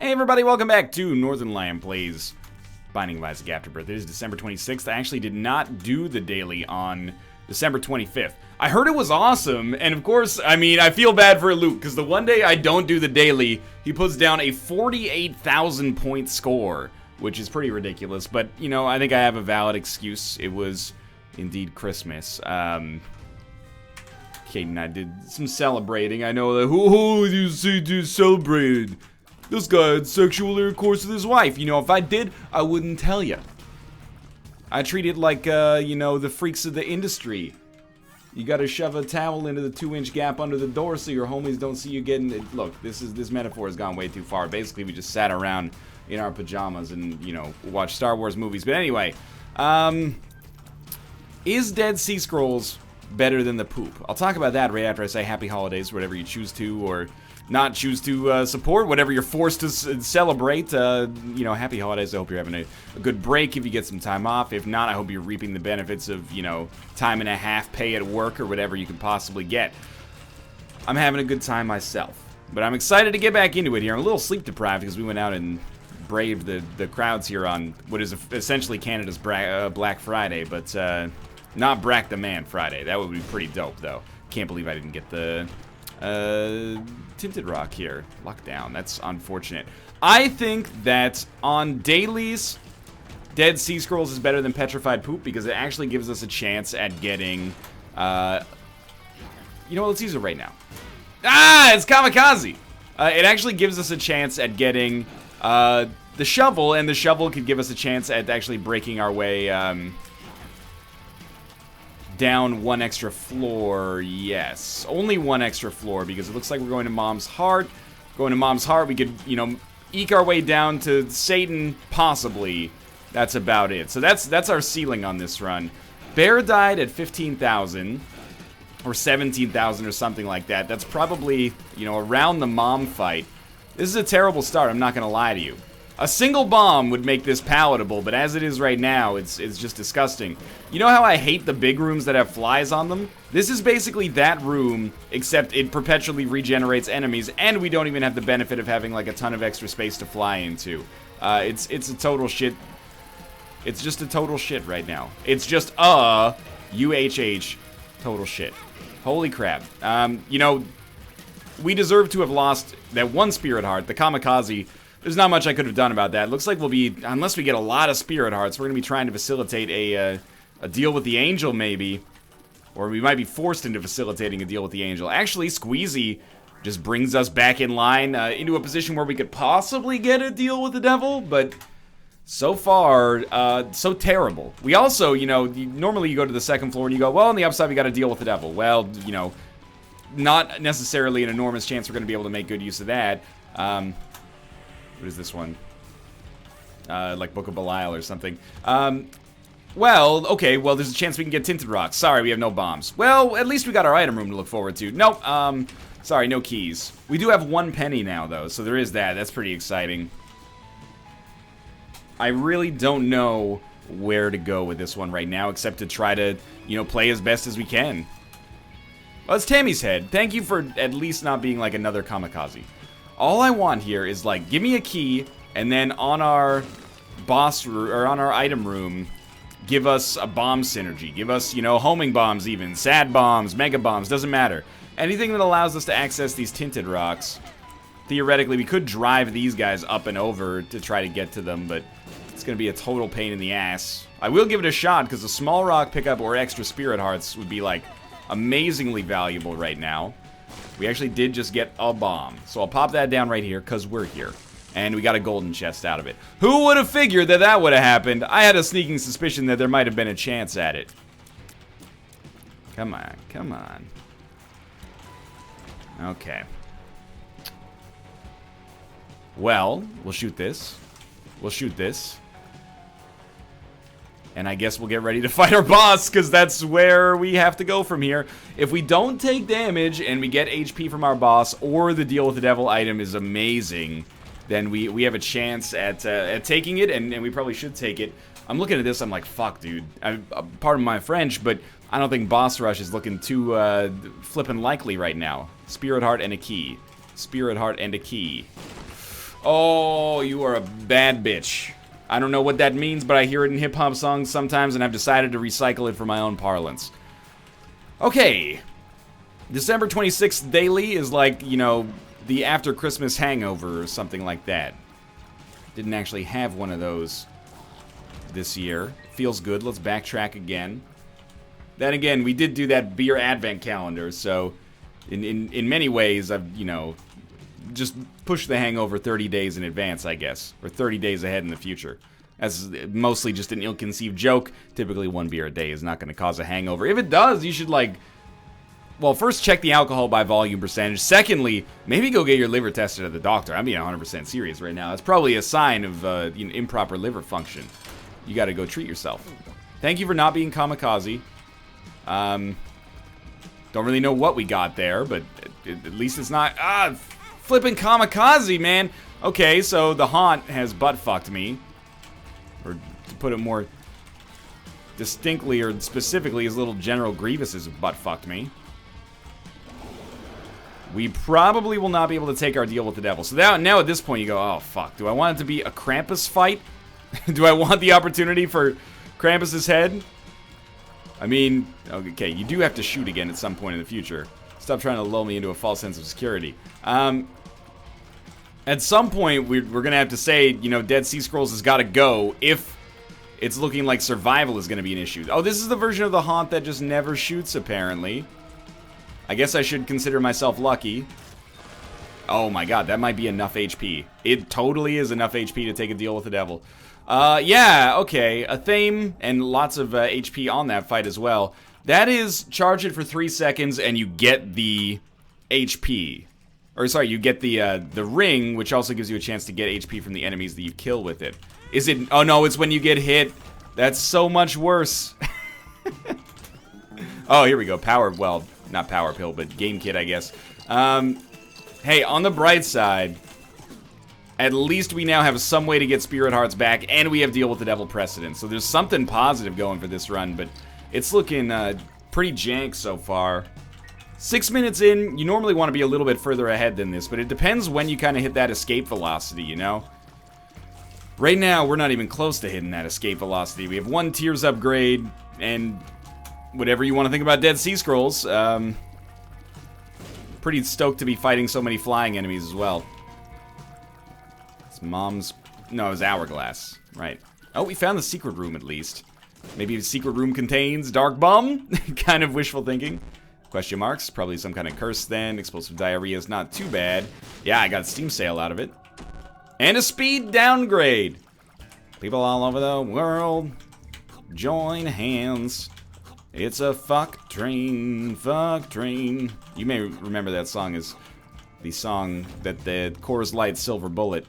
Hey everybody, welcome back to Northern Lion Plays Binding of Isaac Afterbirth. It is December 26th. I actually did not do the daily on December 25th. I heard it was awesome, and of course, I mean, I feel bad for Luke, because the one day I don't do the daily, he puts down a 48,000 point score, which is pretty ridiculous, but, you know, I think I have a valid excuse. It was indeed Christmas. Kate and I did some celebrating. I know that, who you see to celebrate? This guy had sexual intercourse with his wife. You know, if I did, I wouldn't tell you. I treat it like, you know, the freaks of the industry. You gotta shove a towel into the 2-inch gap under the door so your homies don't see you getting it. Look, this metaphor has gone way too far. Basically, we just sat around in our pajamas and, you know, watched Star Wars movies. But anyway, is Dead Sea Scrolls better than the poop? I'll talk about that right after I say happy holidays, whatever you choose to, or not choose to support, whatever you're forced to celebrate. You know, happy holidays. I hope you're having a good break if you get some time off. If not, I hope you're reaping the benefits of, you know, time and a half pay at work or whatever you can possibly get. I'm having a good time myself, but I'm excited to get back into it here. I'm a little sleep deprived because we went out and braved the crowds here on what is essentially Canada's Black Friday, but not Brack the Man Friday. That would be pretty dope, though. Can't believe I didn't get the Tinted Rock here. Lockdown. That's unfortunate. I think that on dailies, Dead Sea Scrolls is better than Petrified Poop because it actually gives us a chance at getting, you know what, let's use it right now. Ah, it's Kamikaze! It actually gives us a chance at getting, the shovel, and the shovel could give us a chance at actually breaking our way, down one extra floor. Yes, only one extra floor because it looks like we're going to Mom's Heart. Going to Mom's Heart, we could, you know, eke our way down to Satan, possibly. That's about it. So that's our ceiling on this run. Bear died at 15,000 or 17,000 or something like that. That's probably, you know, around the Mom fight. This is a terrible start, I'm not gonna lie to you. A single bomb would make this palatable, but as it is right now, it's just disgusting. You know how I hate the big rooms that have flies on them? This is basically that room, except it perpetually regenerates enemies, and we don't even have the benefit of having like a ton of extra space to fly into. It's a total shit. It's just a total shit right now. It's just UHH total shit. Holy crap. You know, we deserve to have lost that one Spirit Heart, the Kamikaze. There's not much I could have done about that. It looks like we'll be, unless we get a lot of Spirit Hearts, we're going to be trying to facilitate a deal with the Angel, maybe. Or we might be forced into facilitating a deal with the Angel. Actually, Squeezy just brings us back in line into a position where we could possibly get a deal with the Devil, but so far, so terrible. We also, you know, normally you go to the second floor and you go, well, on the upside we got to deal with the Devil. Well, you know, not necessarily an enormous chance we're going to be able to make good use of that. What is this one? Like Book of Belial or something. Well, okay, well, there's a chance we can get Tinted Rocks. Sorry, we have no bombs. Well, at least we got our item room to look forward to. Nope, sorry, no keys. We do have 1 penny now, though, so there is that. That's pretty exciting. I really don't know where to go with this one right now, except to try to, you know, play as best as we can. Well, it's Tammy's head. Thank you for at least not being like another Kamikaze. All I want here is, like, give me a key, and then on our boss, or on our item room, give us a bomb synergy. Give us, you know, homing bombs even, sad bombs, mega bombs, doesn't matter. Anything that allows us to access these Tinted Rocks. Theoretically, we could drive these guys up and over to try to get to them, but it's going to be a total pain in the ass. I will give it a shot, because a small rock pickup or extra Spirit Hearts would be, like, amazingly valuable right now. We actually did just get a bomb. So I'll pop that down right here, because we're here. And we got a golden chest out of it. Who would have figured that that would have happened? I had a sneaking suspicion that there might have been a chance at it. Come on, come on. Okay. Well, we'll shoot this. We'll shoot this. And I guess we'll get ready to fight our boss, because that's where we have to go from here. If we don't take damage and we get HP from our boss, or the Deal with the Devil item is amazing, then we have a chance at taking it, and we probably should take it. I'm looking at this, I'm like, fuck, dude. Pardon my French, but I don't think Boss Rush is looking too flippin' likely right now. Spirit Heart and a key. Spirit Heart and a key. Oh, you are a bad bitch. I don't know what that means, but I hear it in hip-hop songs sometimes, and I've decided to recycle it for my own parlance. Okay. December 26th daily is like, you know, the after Christmas hangover or something like that. Didn't actually have one of those this year. Feels good. Let's backtrack again. Then again, we did do that beer advent calendar, so in many ways, I've, you know, just pushed the hangover 30 days in advance, I guess. Or 30 days ahead in the future. That's mostly just an ill-conceived joke. Typically, one beer a day is not going to cause a hangover. If it does, you should, like... Well, first, check the alcohol by volume percentage. Secondly, maybe go get your liver tested at the doctor. I'm being 100% serious right now. That's probably a sign of you know, improper liver function. You got to go treat yourself. Thank you for not being kamikaze. Don't really know what we got there, but at least it's not... flipping kamikaze, man. Okay, so the haunt has butt-fucked me. Or to put it more distinctly or specifically, his little General Grievous has butt-fucked me. We probably will not be able to take our deal with the devil. So now at this point you go, oh, fuck. Do I want it to be a Krampus fight? Do I want the opportunity for Krampus's head? I mean, okay, you do have to shoot again at some point in the future. Stop trying to lull me into a false sense of security. At some point, we're going to have to say, you know, Dead Sea Scrolls has got to go if it's looking like survival is going to be an issue. Oh, this is the version of the haunt that just never shoots, apparently. I guess I should consider myself lucky. Oh my god, that might be enough HP. It totally is enough HP to take a deal with the devil. Yeah, okay. A theme and lots of HP on that fight as well. That is charge it for 3 seconds and you get the HP. Or sorry, you get the ring, which also gives you a chance to get HP from the enemies that you kill with it. Is it? Oh no, it's when you get hit. That's so much worse. Oh, here we go. Power, well, not power pill, but game kit, I guess. Hey, on the bright side, at least we now have some way to get Spirit Hearts back, and we have Deal with the Devil precedent. So there's something positive going for this run, but it's looking pretty jank so far. 6 minutes in, you normally want to be a little bit further ahead than this, but it depends when you kind of hit that escape velocity, you know? Right now, we're not even close to hitting that escape velocity. We have 1 Tears upgrade, and whatever you want to think about Dead Sea Scrolls, pretty stoked to be fighting so many flying enemies as well. It's Mom's... No, it was Hourglass. Right. Oh, we found the secret room at least. Maybe the secret room contains Dark Bum? Kind of wishful thinking. Question marks. Probably some kind of curse then. Explosive diarrhea is not too bad. Yeah, I got a Steam sale out of it. And a speed downgrade. People all over the world, join hands. It's a fuck train, fuck train. You may remember that song as the song that the Coors Light Silver Bullet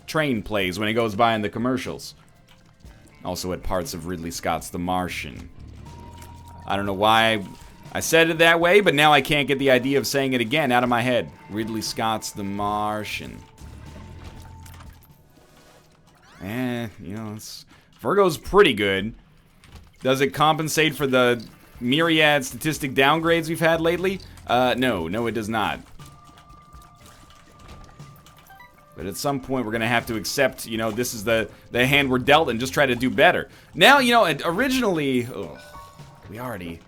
train plays when it goes by in the commercials. Also at parts of Ridley Scott's The Martian. I don't know why I said it that way, but now I can't get the idea of saying it again out of my head. Ridley Scott's The Martian. You know, Virgo's pretty good. Does it compensate for the myriad statistic downgrades we've had lately? No, it does not. But at some point, we're going to have to accept, you know, this is the hand we're dealt and just try to do better. Now, you know, originally, we already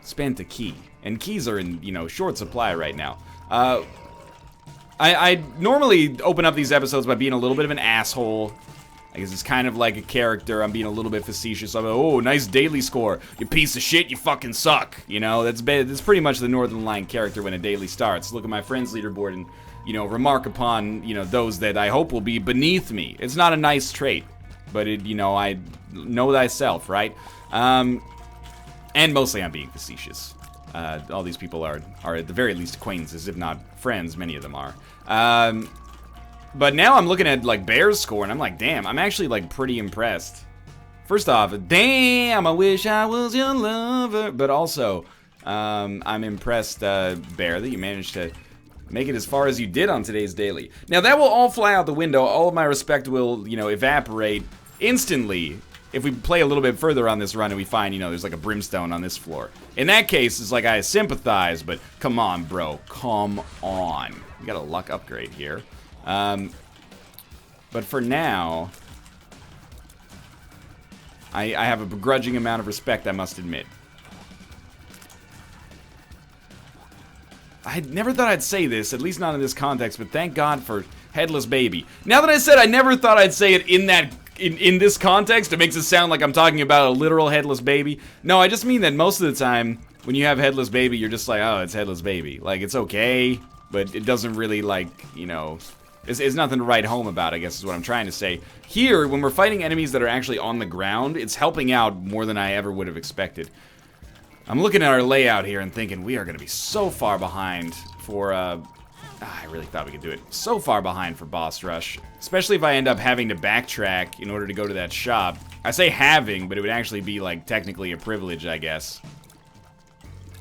spent a key. And keys are in, you know, short supply right now. I normally open up these episodes by being a little bit of an asshole. I guess it's kind of like a character. I'm being a little bit facetious. I'm like, oh, nice daily score. You piece of shit, you fucking suck. You know, that's pretty much the Northern Line character when a daily starts. Look at my friends leaderboard and, you know, remark upon, you know, those that I hope will be beneath me. It's not a nice trait, but it, you know, I know thyself, right? And mostly I'm being facetious. All these people are at the very least acquaintances, if not friends. Many of them are. But now I'm looking at, like, Bear's score, and I'm like, damn, I'm actually, like, pretty impressed. First off, damn, I wish I was your lover. But also, I'm impressed, Bear, that you managed to make it as far as you did on today's daily. Now, that will all fly out the window. All of my respect will, you know, evaporate instantly if we play a little bit further on this run and we find, you know, there's, like, a brimstone on this floor. In that case, it's like I sympathize, but come on, bro. Come on. We got a luck upgrade here. But for now, I have a begrudging amount of respect, I must admit. I never thought I'd say this, at least not in this context, but thank God for Headless Baby. Now that I said I never thought I'd say it in this context, it makes it sound like I'm talking about a literal Headless Baby. No, I just mean that most of the time, when you have Headless Baby, you're just like, oh, it's Headless Baby. Like, it's okay, but it doesn't really, like, you know, it's nothing to write home about, I guess is what I'm trying to say. Here, when we're fighting enemies that are actually on the ground, it's helping out more than I ever would have expected. I'm looking at our layout here and thinking we are going to be so far behind for, I really thought we could do it. So far behind for boss rush, especially if I end up having to backtrack in order to go to that shop. I say having, but it would actually be, like, technically a privilege, I guess.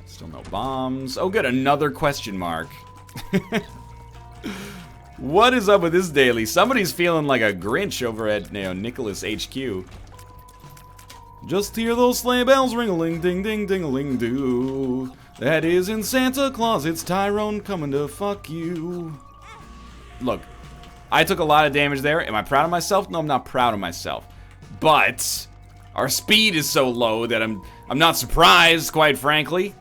Still no bombs. Oh, good, another question mark. What is up with this daily? Somebody's feeling like a Grinch over at, you know, Nicholas HQ. Just hear those sleigh bells ring-a-ling, ding-ding, ding-a-ling-doo. That isn't Santa Claus, it's Tyrone coming to fuck you. Look, I took a lot of damage there. Am I proud of myself? No, I'm not proud of myself. But our speed is so low that I'm not surprised, quite frankly.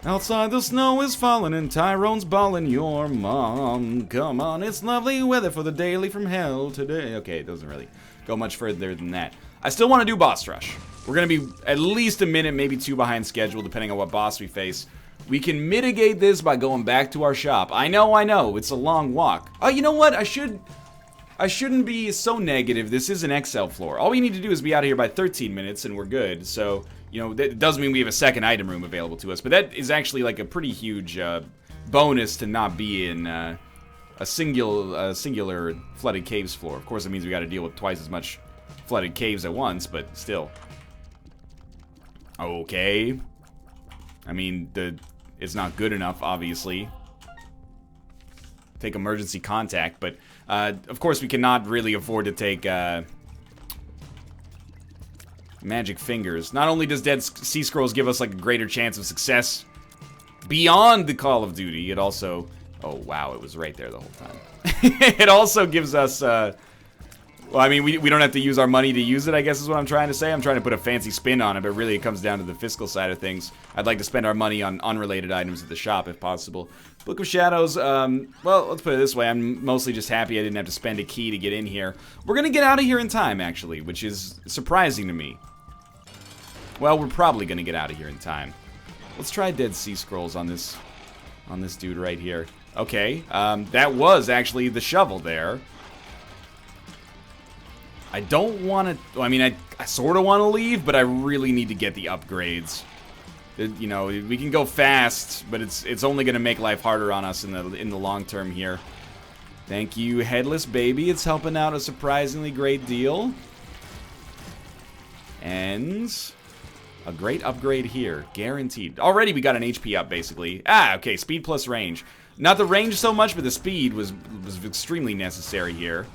Outside the snow is falling and Tyrone's balling your mom. Come on, it's lovely weather for the daily from hell today. Okay, it doesn't really go much further than that. I still want to do boss rush. We're going to be at least a minute, maybe two behind schedule, depending on what boss we face. We can mitigate this by going back to our shop. I know, it's a long walk. Oh, you know what? I shouldn't be so negative. This is an XL floor. All we need to do is be out of here by 13 minutes and we're good. So, you know, that does mean we have a second item room available to us. But that is actually like a pretty huge bonus to not be in a singular flooded caves floor. Of course, it means we got to deal with twice as much flooded caves at once, but still. Okay. I mean, it's not good enough, obviously. Take emergency contact, but of course we cannot really afford to take magic fingers. Not only does Dead Sea Scrolls give us like a greater chance of success beyond the Call of Duty, it also... Oh, wow, it was right there the whole time. It also gives us... well, I mean, we don't have to use our money to use it, I guess is what I'm trying to say. I'm trying to put a fancy spin on it, but really it comes down to the fiscal side of things. I'd like to spend our money on unrelated items at the shop if possible. Book of Shadows, well, let's put it this way. I'm mostly just happy I didn't have to spend a key to get in here. We're going to get out of here in time, actually, which is surprising to me. Well, we're probably going to get out of here in time. Let's try Dead Sea Scrolls on this dude right here. Okay, that was actually the shovel there. I don't want to... I mean, I sort of want to leave, but I really need to get the upgrades. You know, we can go fast, but it's only going to make life harder on us in the long term here. Thank you, Headless Baby. It's helping out a surprisingly great deal. And a great upgrade here, guaranteed. Already we got an HP up, basically. Ah, okay, speed plus range. Not the range so much, but the speed was extremely necessary here.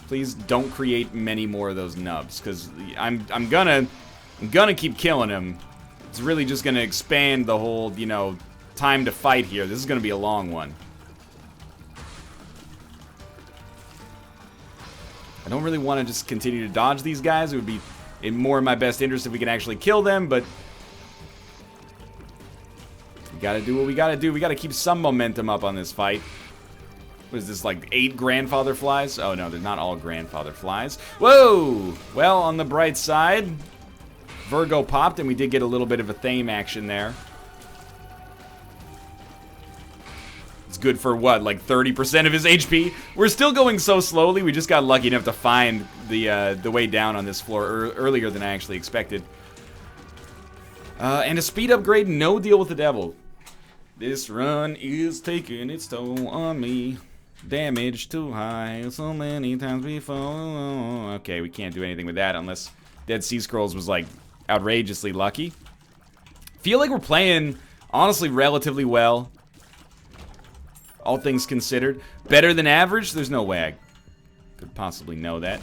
Please don't create many more of those nubs, because I'm gonna keep killing him. It's really just gonna expand the whole, you know, time to fight here. This is gonna be a long one. I don't really want to just continue to dodge these guys. It would be more in my best interest if we can actually kill them, but we gotta do what we gotta do. We gotta keep some momentum up on this fight. What is this, like 8 grandfather flies? Oh no, they're not all grandfather flies. Whoa! Well, on the bright side, Virgo popped and we did get a little bit of a theme action there. It's good for what, like 30% of his HP? We're still going so slowly, we just got lucky enough to find the way down on this floor earlier than I actually expected. And a speed upgrade, no deal with the devil. This run is taking its toll on me. Damage too high so many times before. Okay, we can't do anything with that unless Dead Sea Scrolls was like outrageously lucky. Feel like we're playing, honestly, relatively well. All things considered. Better than average? There's no way I could possibly know that.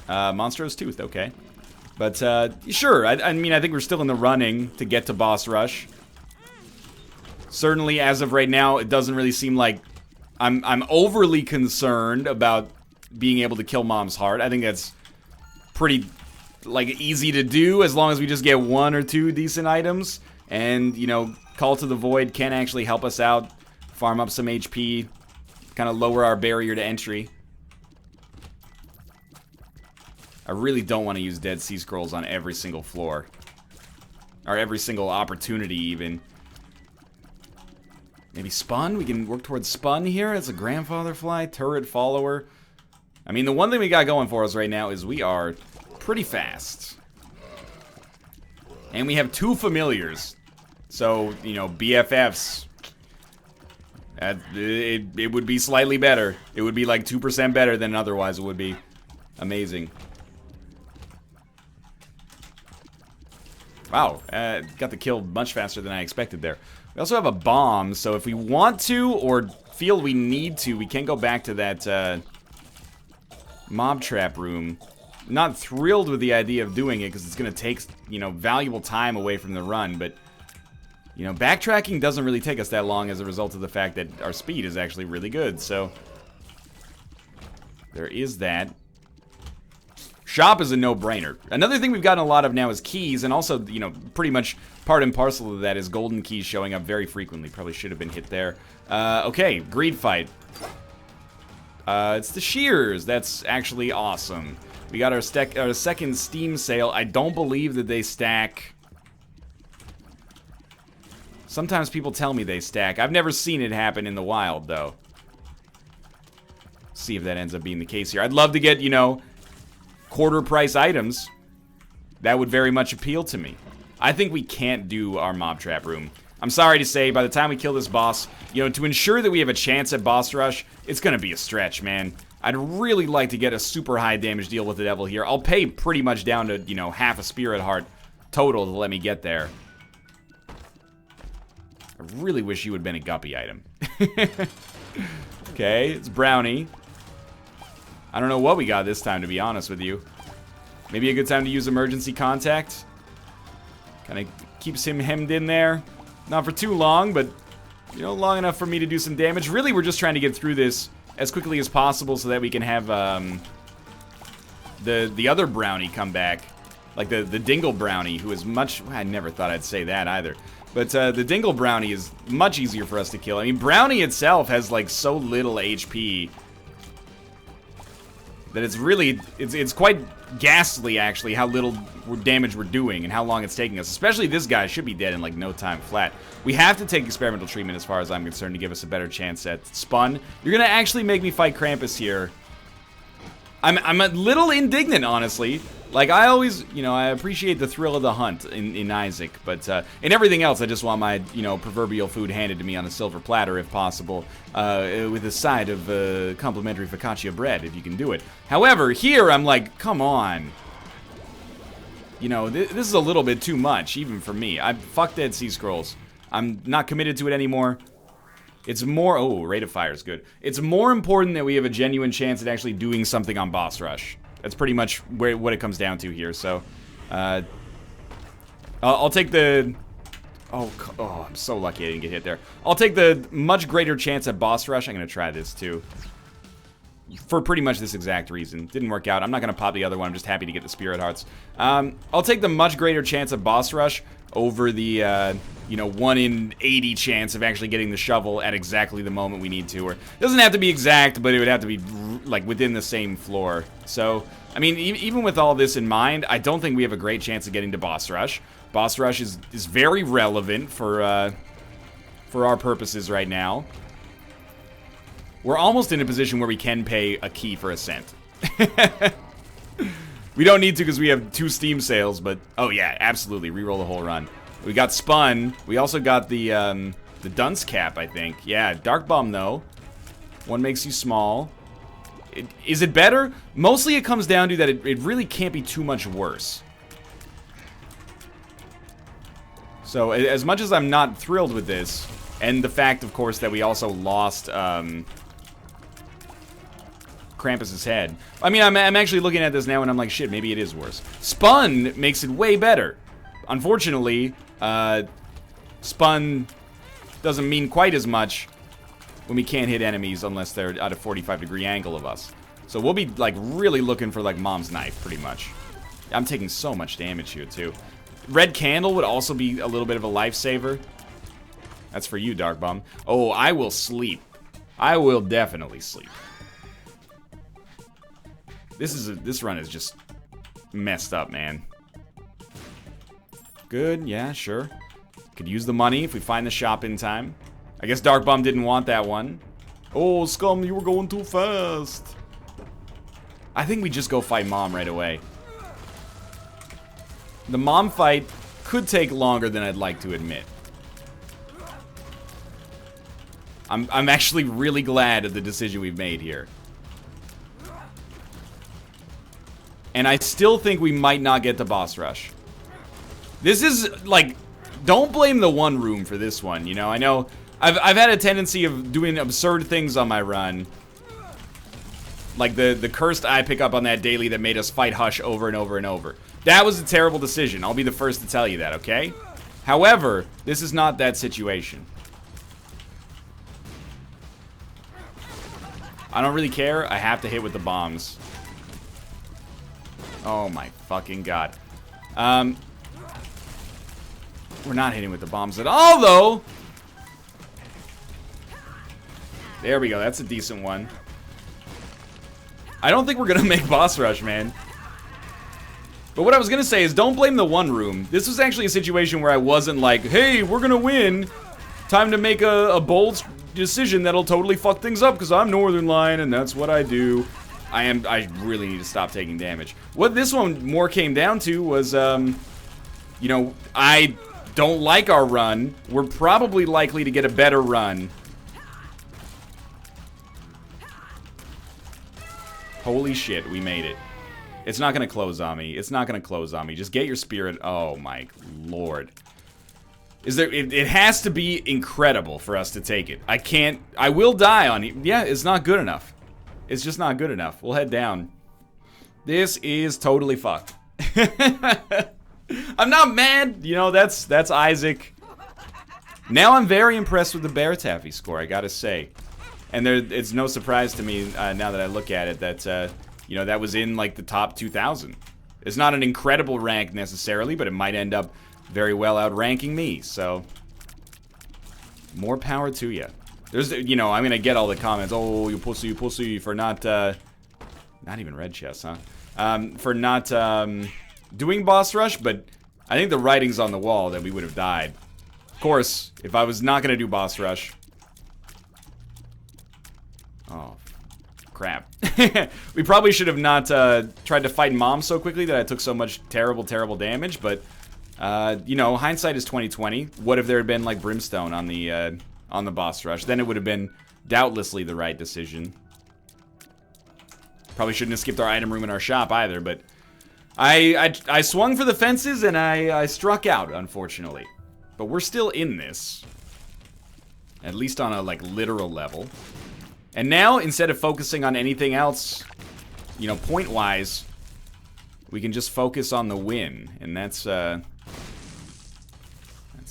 Monstro's Tooth, okay. But, sure, I mean, I think we're still in the running to get to boss rush. Certainly, as of right now, it doesn't really seem like I'm overly concerned about being able to kill Mom's Heart. I think that's pretty, like, easy to do as long as we just get 1 or 2 decent items. And, you know, Call to the Void can actually help us out, farm up some HP, kind of lower our barrier to entry. I really don't want to use Dead Sea Scrolls on every single floor. Or every single opportunity, even. Maybe Spun? We can work towards Spun here as a Grandfather Fly, Turret Follower. I mean, the one thing we got going for us right now is we are pretty fast. And we have 2 familiars. So, you know, BFFs. It would be slightly better. It would be like 2% better than otherwise it would be. Amazing. Wow, got the kill much faster than I expected there. We also have a bomb, so if we want to or feel we need to, we can go back to that mob trap room. Not thrilled with the idea of doing it because it's going to take, you know, valuable time away from the run, but, you know, backtracking doesn't really take us that long as a result of the fact that our speed is actually really good, so there is that. Shop is a no-brainer. Another thing we've gotten a lot of now is keys, and also, you know, pretty much part and parcel of that is golden keys showing up very frequently. Probably should have been hit there. Okay, greed fight. It's the shears. That's actually awesome. We got our second Steam sale. I don't believe that they stack. Sometimes people tell me they stack. I've never seen it happen in the wild, though. See if that ends up being the case here. I'd love to get, you know, quarter price items. That would very much appeal to me. I think we can't do our mob trap room. I'm sorry to say, by the time we kill this boss, you know, to ensure that we have a chance at boss rush, it's gonna be a stretch, man. I'd really like to get a super high damage deal with the devil here. I'll pay pretty much down to, you know, half a spirit heart total to let me get there. I really wish you had been a guppy item. Okay, it's Brownie. I don't know what we got this time, to be honest with you. Maybe a good time to use emergency contact. Kind of keeps him hemmed in there. Not for too long, but, you know, long enough for me to do some damage. Really, we're just trying to get through this as quickly as possible so that we can have the other Brownie come back. Like the Dingle Brownie, who is much... I never thought I'd say that either. But the Dingle Brownie is much easier for us to kill. I mean, Brownie itself has, like, so little HP that it's really, it's quite ghastly, actually, how little damage we're doing and how long it's taking us. Especially this guy should be dead in, like, no time flat. We have to take experimental treatment, as far as I'm concerned, to give us a better chance at Spun. You're gonna actually make me fight Krampus here. I'm a little indignant, honestly. Like, I always, you know, I appreciate the thrill of the hunt in Isaac, but in everything else, I just want my, you know, proverbial food handed to me on a silver platter, if possible, with a side of complimentary focaccia bread, if you can do it. However, here, I'm like, come on. You know, this is a little bit too much, even for me. Fuck Dead Sea Scrolls. I'm not committed to it anymore. It's more... Oh, rate of fire is good. It's more important that we have a genuine chance at actually doing something on boss rush. That's pretty much what it comes down to here, so... I'll take the... Oh, I'm so lucky I didn't get hit there. I'll take the much greater chance at boss rush. I'm gonna try this, too. For pretty much this exact reason. Didn't work out. I'm not gonna pop the other one. I'm just happy to get the spirit hearts. I'll take the much greater chance at boss rush over the, you know, 1 in 80 chance of actually getting the shovel at exactly the moment we need to. Or it doesn't have to be exact, but it would have to be, like, within the same floor. So, I mean, even with all this in mind, I don't think we have a great chance of getting to boss rush. Boss rush is very relevant for our purposes right now. We're almost in a position where we can pay a key for Ascent. We don't need to because we have 2 Steam sales, but... Oh, yeah, absolutely. Reroll the whole run. We got Spun. We also got the Dunce Cap, I think. Yeah, Dark Bomb, though. One makes you small. Is it better? Mostly it comes down to that it really can't be too much worse. So, as much as I'm not thrilled with this, and the fact, of course, that we also lost... Krampus's head. I mean, I'm actually looking at this now and I'm like, shit, maybe it is worse. Spun makes it way better. Unfortunately, Spun doesn't mean quite as much when we can't hit enemies unless they're at a 45-degree angle of us. So we'll be, like, really looking for, like, Mom's knife, pretty much. I'm taking so much damage here, too. Red candle would also be a little bit of a lifesaver. That's for you, Dark Bum. Oh, I will sleep. I will definitely sleep. This run is just messed up, man. Good, yeah, sure. Could use the money if we find the shop in time. I guess Dark Bum didn't want that one. Oh, Scum, you were going too fast. I think we just go fight Mom right away. The Mom fight could take longer than I'd like to admit. I'm actually really glad of the decision we've made here. And I still think we might not get the boss rush. This is, like, don't blame the one room for this one, you know? I know I've had a tendency of doing absurd things on my run. Like the cursed eye pickup on that daily that made us fight Hush over and over and over. That was a terrible decision. I'll be the first to tell you that, okay? However, this is not that situation. I don't really care. I have to hit with the bombs. Oh my fucking god. We're not hitting with the bombs at all, though. There we go. That's a decent one. I don't think we're gonna make boss rush, man. But what I was gonna say is don't blame the one room. This was actually a situation where I wasn't like, hey, we're gonna win. Time to make a bold decision that'll totally fuck things up because I'm Northern Line and that's what I do. I really need to stop taking damage. What this one more came down to was, you know, I don't like our run. We're probably likely to get a better run. Holy shit, we made it. It's not gonna close on me. It's not gonna close on me. Just get your spirit. Oh my lord. Is there, it has to be incredible for us to take it. I will die on it. Yeah, it's not good enough. It's just not good enough. We'll head down. This is totally fucked. I'm not mad. You know, that's Isaac. Now I'm very impressed with the Bear Taffy score, I gotta say. And it's no surprise to me now that I look at it that, you know, that was in like the top 2,000. It's not an incredible rank necessarily, but it might end up very well outranking me, so more power to you. There's, you know, I'm gonna get all the comments. Oh, you pussy, for not even red chest, huh? For not doing boss rush, but I think the writing's on the wall that we would have died. Of course, if I was not gonna do boss rush. Oh, crap. We probably should have not tried to fight Mom so quickly that I took so much terrible, terrible damage, but you know, hindsight is 20/20. What if there had been like Brimstone on the boss rush? Then it would have been doubtlessly the right decision. Probably shouldn't have skipped our item room in our shop either, but I swung for the fences and I struck out, unfortunately. But we're still in this. At least on a like literal level. And now, instead of focusing on anything else, you know, point-wise, we can just focus on the win. And that's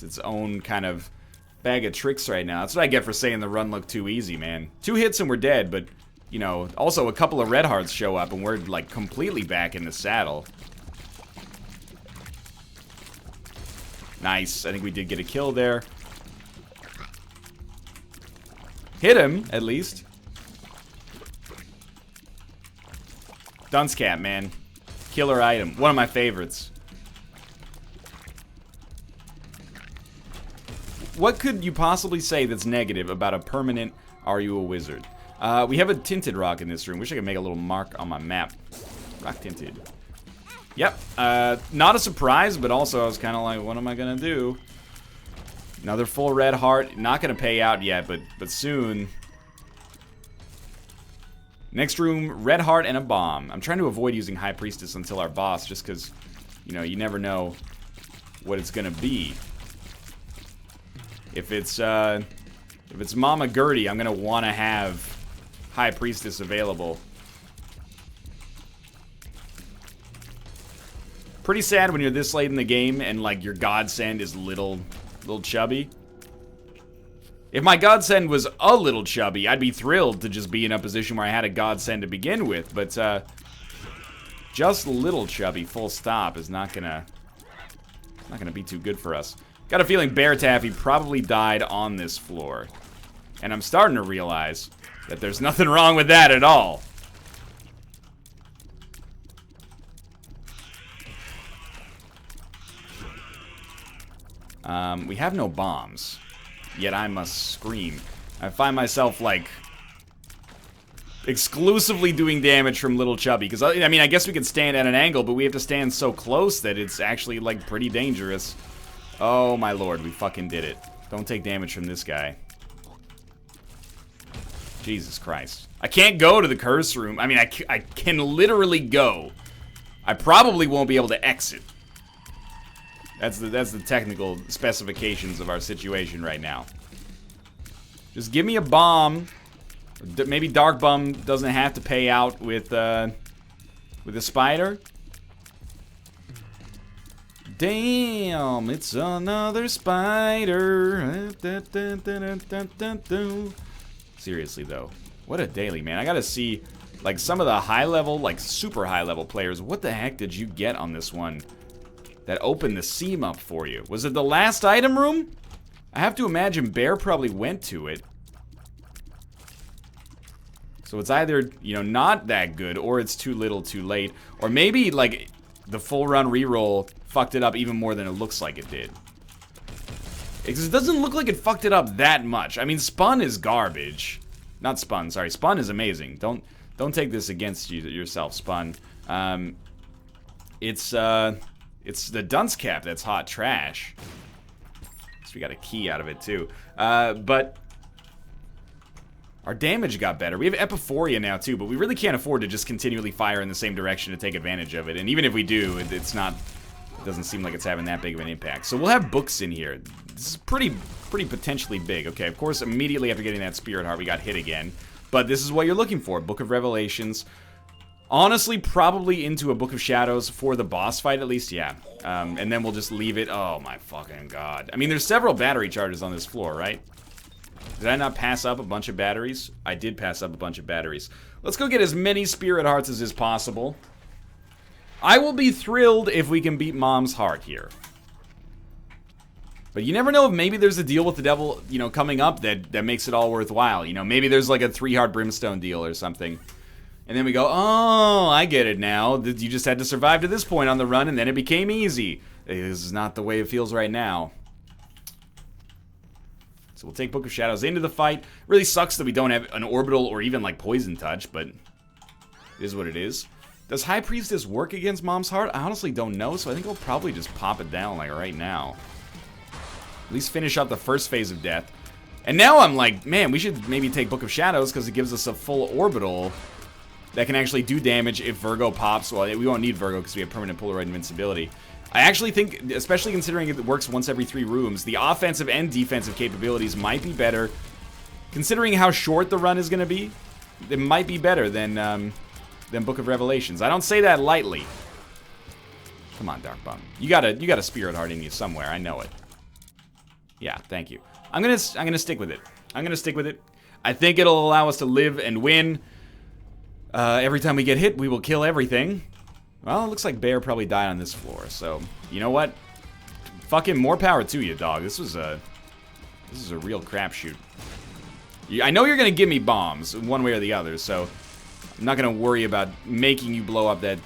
its own kind of bag of tricks right now. That's what I get for saying the run looked too easy, man. 2 hits and we're dead, but, you know, also a couple of red hearts show up and we're, like, completely back in the saddle. Nice. I think we did get a kill there. Hit him, at least. Dunce Cap, man. Killer item. One of my favorites. What could you possibly say that's negative about a permanent Are You a Wizard? We have a tinted rock in this room. Wish I could make a little mark on my map. Rock tinted. Yep. Not a surprise, but also I was kind of like, what am I going to do? Another full red heart. Not going to pay out yet, but soon. Next room, red heart and a bomb. I'm trying to avoid using High Priestess until our boss, just because, you know, you never know what it's gonna be. If it's Mama Gertie, I'm gonna want to have High Priestess available. Pretty sad when you're this late in the game and like your godsend is little chubby. If my godsend was a little chubby, I'd be thrilled to just be in a position where I had a godsend to begin with, but just little chubby, full stop, is not gonna be too good for us. Got a feeling Bear Taffy probably died on this floor. And I'm starting to realize that there's nothing wrong with that at all. We have no bombs. Yet I must scream. I find myself, like, exclusively doing damage from Little Chubby. Because, I mean, I guess we could stand at an angle, but we have to stand so close that it's actually, like, pretty dangerous. Oh, my lord, we fucking did it. Don't take damage from this guy. Jesus Christ. I can't go to the curse room. I mean, I can literally go. I probably won't be able to exit. That's the technical specifications of our situation right now. Just give me a bomb. Maybe Dark Bum doesn't have to pay out with a spider. Damn, it's another spider. Seriously though, what a daily, man. I gotta see, like, some of the high level, like super high level players. What the heck did you get on this one that opened the seam up for you? Was it the last item room? I have to imagine Bear probably went to it. So it's either, you know, not that good, or it's too little too late. Or maybe, like, the full run reroll fucked it up even more than it looks like it did. Because it doesn't look like it fucked it up that much. I mean, Spun is garbage. Not Spun, sorry. Spun is amazing. Don't take this against yourself, Spun. It's the dunce cap that's hot trash. So we got a key out of it too. But our damage got better. We have Epiphoria now too, but we really can't afford to just continually fire in the same direction to take advantage of it. And even if we do, it doesn't seem like it's having that big of an impact. So we'll have books in here. This is pretty potentially big. Okay, of course, immediately after getting that Spirit Heart, we got hit again. But this is what you're looking for. Book of Revelations. Honestly, probably into a Book of Shadows for the boss fight, at least, yeah. And then we'll just leave it. Oh, my fucking god. I mean, there's several battery charges on this floor, right? Did I not pass up a bunch of batteries? I did pass up a bunch of batteries. Let's go get as many Spirit Hearts as is possible. I will be thrilled if we can beat Mom's Heart here. But you never know if maybe there's a deal with the devil, you know, coming up that makes it all worthwhile. You know, maybe there's like a 3-heart brimstone deal or something. And then we go, oh, I get it now. You just had to survive to this point on the run, and then it became easy. This is not the way it feels right now. So we'll take Book of Shadows into the fight. Really sucks that we don't have an orbital or even like poison touch, but it is what it is. Does High Priestess work against Mom's Heart? I honestly don't know, so I think I'll probably just pop it down like right now. At least finish up the first phase of death. And now I'm like, man, we should maybe take Book of Shadows because it gives us a full orbital that can actually do damage if Virgo pops. Well, we won't need Virgo because we have permanent Polaroid invincibility. I actually think, especially considering it works once every 3 rooms, the offensive and defensive capabilities might be better. Considering how short the run is going to be, it might be better than Book of Revelations. I don't say that lightly. Come on, Dark Bum. You got a Spirit Heart in you somewhere. I know it. Yeah, thank you. I'm gonna stick with it. I'm gonna stick with it. I think it'll allow us to live and win. Every time we get hit, we will kill everything. Well, it looks like Bear probably died on this floor, so you know what? Fucking more power to you, dog. This is a real crapshoot. I know you're gonna give me bombs one way or the other, so I'm not gonna worry about making you blow up that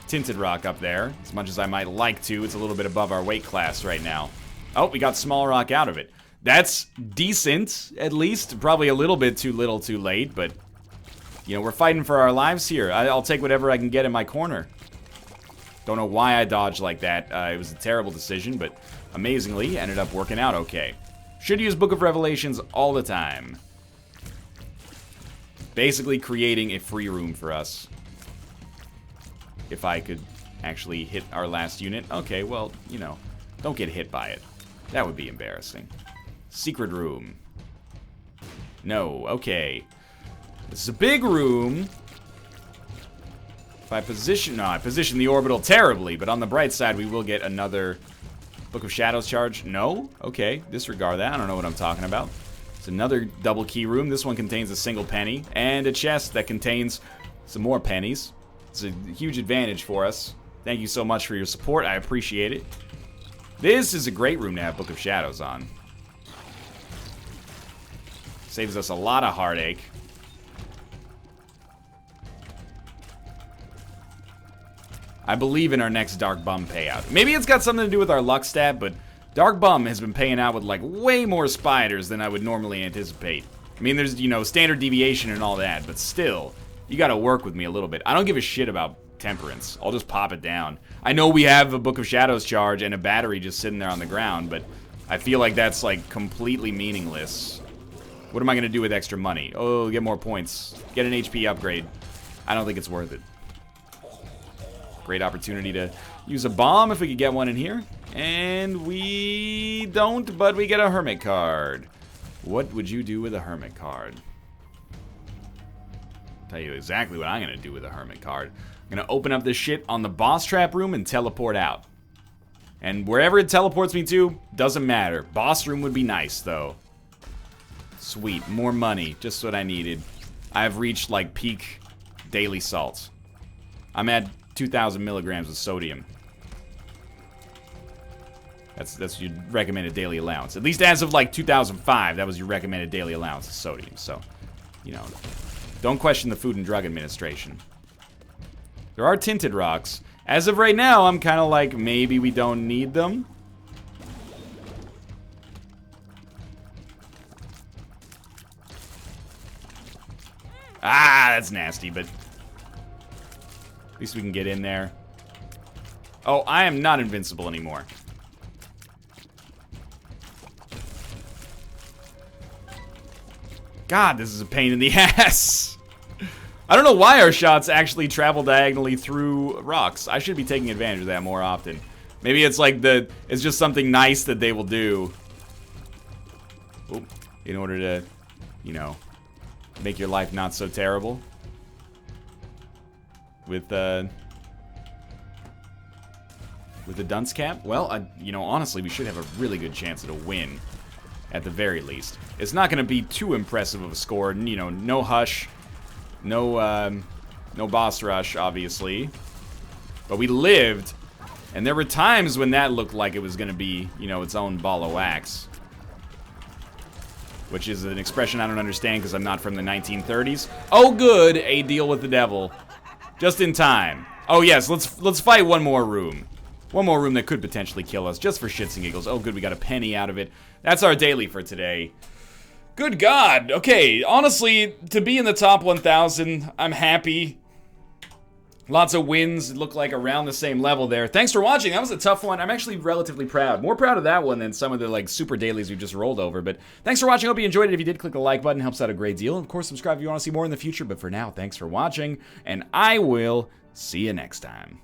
tinted rock up there. As much as I might like to, it's a little bit above our weight class right now. Oh, we got small rock out of it. That's decent, at least. Probably a little bit too little too late, but you know, we're fighting for our lives here. I'll take whatever I can get in my corner. Don't know why I dodged like that. It was a terrible decision, but amazingly ended up working out okay. Should use Book of Revelations all the time. Basically creating a free room for us. If I could actually hit our last unit. Okay, well, you know, don't get hit by it. That would be embarrassing. Secret room. No, okay. This is a big room. If I position... No, I position the orbital terribly, but on the bright side, we will get another Book of Shadows charge. No? Okay, disregard that. I don't know what I'm talking about. It's another double key room. This one contains a single penny and a chest that contains some more pennies. It's a huge advantage for us. Thank you so much for your support. I appreciate it. This is a great room to have Book of Shadows on. Saves us a lot of heartache. I believe in our next Dark Bum payout. Maybe it's got something to do with our luck stat, but Dark Bum has been paying out with like way more spiders than I would normally anticipate. I mean, there's, you know, standard deviation and all that, but still, you gotta work with me a little bit. I don't give a shit about Temperance. I'll just pop it down. I know we have a Book of Shadows charge and a battery just sitting there on the ground, but I feel like that's like completely meaningless. What am I gonna do with extra money? Oh, get more points. Get an HP upgrade. I don't think it's worth it. Great opportunity to use a bomb if we could get one in here. And we don't, but we get a Hermit card. What would you do with a Hermit card? I'll tell you exactly what I'm going to do with a Hermit card. I'm going to open up this shit on the boss trap room and teleport out. And wherever it teleports me to, doesn't matter. Boss room would be nice, though. Sweet. More money. Just what I needed. I've reached, like, peak daily salt. I'm at 2,000 milligrams of sodium. That's your recommended daily allowance. At least as of like 2005, that was your recommended daily allowance of sodium. So, you know, don't question the Food and Drug Administration. There are tinted rocks. As of right now, I'm kind of like, maybe we don't need them. Ah, that's nasty, but at least we can get in there. Oh, I am not invincible anymore. God, this is a pain in the ass. I don't know why our shots actually travel diagonally through rocks. I should be taking advantage of that more often. Maybe it's like it's just something nice that they will do. Oop, in order to, you know, make your life not so terrible. With the dunce cap? Well, you know, honestly, we should have a really good chance at a win, at the very least. It's not going to be too impressive of a score. You know, no hush, no boss rush, obviously. But we lived, and there were times when that looked like it was going to be, you know, its own ball of wax. Which is an expression I don't understand because I'm not from the 1930s. Oh, good, a deal with the devil. Just in time. Oh yes, let's fight one more room. One more room that could potentially kill us, just for shits and giggles. Oh good, we got a penny out of it. That's our daily for today. Good God. Okay, honestly, to be in the top 1,000, I'm happy. Lots of wins, look like around the same level there. Thanks for watching, that was a tough one. I'm actually relatively proud. More proud of that one than some of the like super dailies we just rolled over. But thanks for watching, hope you enjoyed it. If you did, click the like button, helps out a great deal. And of course, subscribe if you want to see more in the future. But for now, thanks for watching, and I will see you next time.